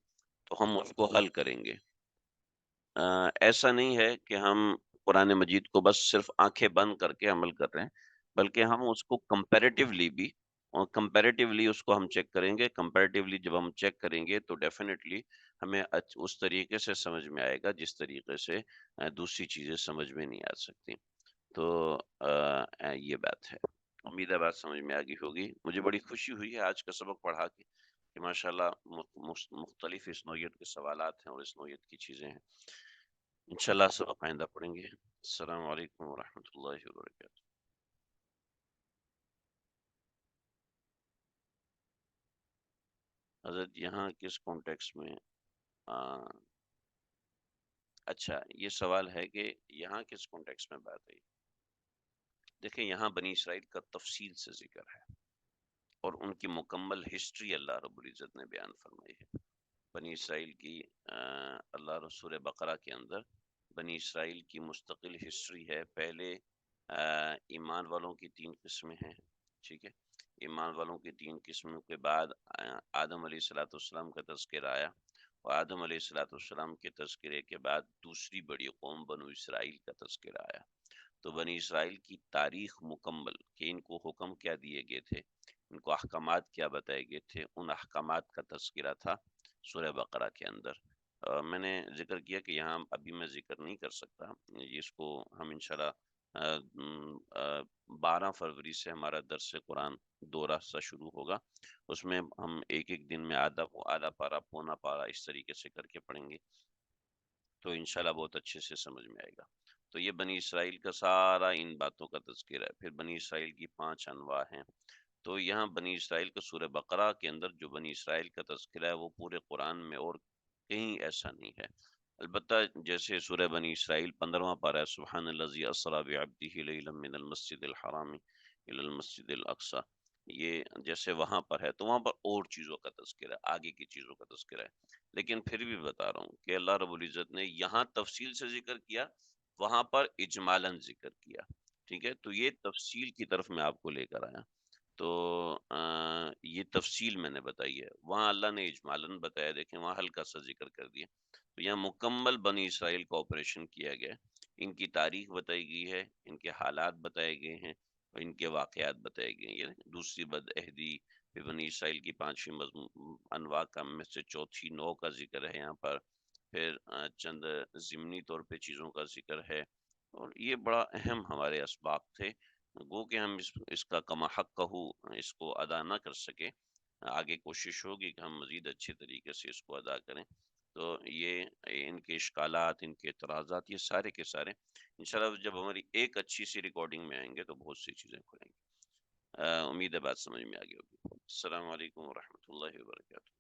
تو ہم اس کو حل کریں گے۔ ایسا نہیں ہے کہ ہم قرآن مجید کو بس صرف آنکھیں بند کر کے عمل کر رہے ہیں، بلکہ ہم اس کو کمپیریٹیولی بھی اور کمپیریٹیولی اس کو ہم چیک کریں گے۔ کمپیریٹیولی جب ہم چیک کریں گے تو ڈیفینیٹلی ہمیں اس طریقے سے سمجھ میں آئے گا جس طریقے سے دوسری چیزیں سمجھ میں نہیں آ سکتی۔ تو یہ بات ہے۔ امید ہے بات سمجھ میں آ گئی ہوگی۔ مجھے بڑی خوشی ہوئی ہے آج کا سبق پڑھا کے کہ ماشاءاللہ مختلف اس نوعیت کے سوالات ہیں اور اس نوعیت کی چیزیں ہیں۔ انشاءاللہ سبق آئندہ پڑھیں گے۔ السلام علیکم ورحمۃ اللہ وبرکاتہ۔ حضرت یہاں کس کانٹیکس میں اچھا یہ سوال ہے کہ یہاں کس کانٹیکس میں بات ہے؟ دیکھیں یہاں بنی اسرائیل کا تفصیل سے ذکر ہے اور ان کی مکمل ہسٹری اللہ رب العزت نے بیان فرمائی ہے۔ بنی اسرائیل کی اللہ رسول بقرہ کے اندر بنی اسرائیل کی مستقل ہسٹری ہے۔ پہلے ایمان والوں کی 3 قسمیں ہیں، ٹھیک ہے۔ ایمان والوں کی 3 قسموں کے بعد آدم علیہ الصلوۃ والسلام کا تذکرہ آیا اور آدم علیہ الصلوۃ والسلام کے تذکرے کے بعد دوسری بڑی قوم بنو اسرائیل کا تذکرہ آیا۔ تو بنی اسرائیل کی تاریخ مکمل کہ ان کو حکم کیا دیے گئے تھے، ان کو احکامات کیا بتائے گئے تھے، ان احکامات کا تذکرہ تھا سورہ بقرہ کے اندر۔ میں نے ذکر کیا کہ یہاں ابھی میں ذکر نہیں کر سکتا، اس کو ہم انشاءاللہ 12 فروری سے ہمارا درس قرآن دورہ سا شروع ہوگا، اس میں ہم ایک ایک دن میں آدھا پارا پونا پارا اس طریقے سے کر کے پڑھیں گے تو انشاءاللہ بہت اچھے سے سمجھ میں آئے گا۔ تو یہ بنی اسرائیل کا سارا ان باتوں کا تذکرہ ہے۔ پھر بنی اسرائیل کی 5 انواع ہیں۔ تو یہاں بنی اسرائیل کا سورہ بقرہ کے اندر جو بنی اسرائیل کا تذکرہ ہے وہ پورے قرآن میں اور کہیں ایسا نہیں ہے۔ البتہ جیسے سورہ بنی اسرائیل 15واں پارہ ہے، سبحان الذی اسری بعبدہ لیلا من المسجد الحرام الی المسجد الاقصی، یہ جیسے وہاں پر ہے تو وہاں پر اور چیزوں کا تذکرہ ہے، آگے کی چیزوں کا تذکرہ ہے۔ لیکن پھر بھی بتا رہا ہوں کہ اللہ رب العزت نے یہاں تفصیل سے ذکر کیا، وہاں پر اجمالاً ذکر کیا، ٹھیک ہے۔ تو یہ تفصیل کی طرف میں آپ کو لے کر آیا۔ تو یہ تفصیل میں نے بتائی ہے، وہاں اللہ نے اجمالاً بتایا، دیکھیں وہاں ہلکا سا ذکر کر دیا۔ تو یہاں مکمل بنی اسرائیل کا آپریشن کیا گیا ہے، ان کی تاریخ بتائی گئی ہے، ان کے حالات بتائے گئے ہیں اور ان کے واقعات بتائے گئے ہیں۔ یہ دوسری بدعہدی، پھر بنی اسرائیل کی 5ویں انواع کا میں سے چوتھی نوع کا ذکر ہے یہاں پر، پھر چند ضمنی طور پہ چیزوں کا ذکر ہے، اور یہ بڑا اہم ہمارے اسباق تھے۔ گو کہ ہم اس کا کما حق کہو اس کو ادا نہ کر سکے، آگے کوشش ہوگی کہ ہم مزید اچھے طریقے سے اس کو ادا کریں۔ تو یہ ان کے اشکالات، ان کے اعتراضات، یہ سارے کے سارے انشاءاللہ جب ہماری ایک اچھی سی ریکارڈنگ میں آئیں گے تو بہت سی چیزیں کھلیں گی۔ امید ہے بات سمجھ میں آ گئی ہوگی۔ السلام علیکم ورحمۃ اللہ وبرکاتہ۔